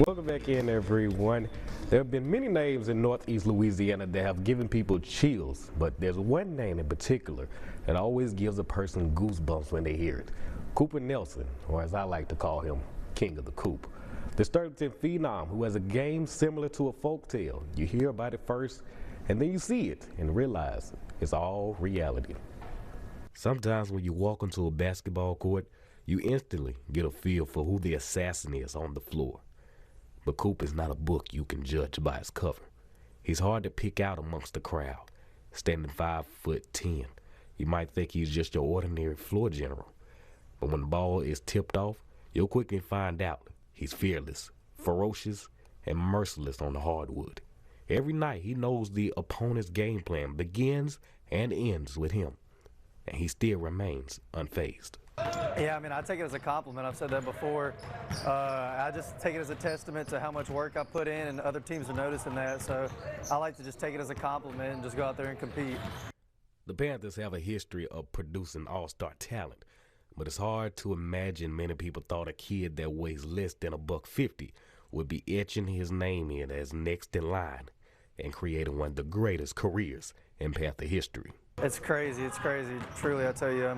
Welcome back in, everyone. There have been many names in Northeast Louisiana that have given people chills, but there's one name in particular that always gives a person goosebumps when they hear it. Cooper Nelson, or as I like to call him, King of the Coop. The Sturgeon Phenom, who has a game similar to a folktale. You hear about it first, and then you see it and realize it's all reality. Sometimes when you walk into a basketball court, you instantly get a feel for who the assassin is on the floor. But Coop is not a book you can judge by its cover. He's hard to pick out amongst the crowd. Standing 5'10", you might think he's just your ordinary floor general. But when the ball is tipped off, you'll quickly find out he's fearless, ferocious, and merciless on the hardwood. Every night he knows the opponent's game plan begins and ends with him, and he still remains unfazed. Yeah, I mean, I take it as a compliment. I've said that before. I just take it as a testament to how much work I put in, and other teams are noticing that. So I like to just take it as a compliment and just go out there and compete. The Panthers have a history of producing all-star talent, but it's hard to imagine many people thought a kid that weighs less than $150 would be etching his name in as next in line and creating one of the greatest careers in Panther history. It's crazy. It's crazy. Truly, I tell you.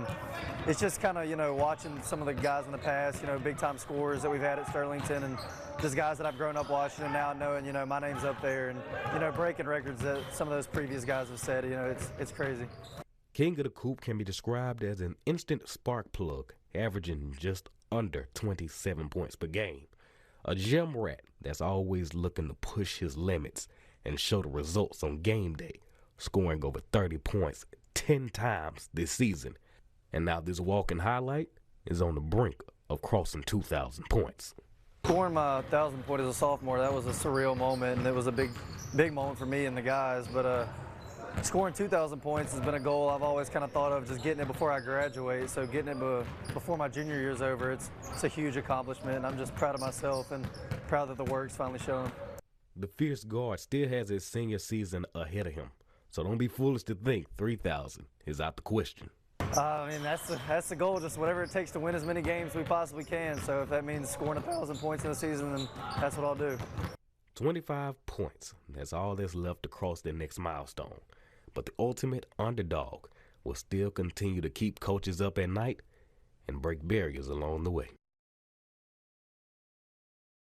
It's just kind of, watching some of the guys in the past, big-time scorers that we've had at Sterlington, and just guys that I've grown up watching, and now knowing, my name's up there, and, breaking records that some of those previous guys have set. It's crazy. King of the Coop can be described as an instant spark plug, averaging just under 27 points per game. A gym rat that's always looking to push his limits and show the results on game day, scoring over 30 points 10 times this season. And now this walking highlight is on the brink of crossing 2,000 points. Scoring my 1,000 point as a sophomore, that was a surreal moment, and it was a big moment for me and the guys. But scoring 2,000 points has been a goal I've always kind of thought of, just getting it before I graduate. So getting it before my junior year's over, it's a huge accomplishment, and I'm just proud of myself and proud that the work's finally showing. The fierce guard still has his senior season ahead of him, so don't be foolish to think 3,000 is out the question. I mean, that's the goal, just whatever it takes to win as many games we possibly can. So if that means scoring 1,000 points in the season, then that's what I'll do. 25 points, that's all that's left to cross the next milestone. But the ultimate underdog will still continue to keep coaches up at night and break barriers along the way.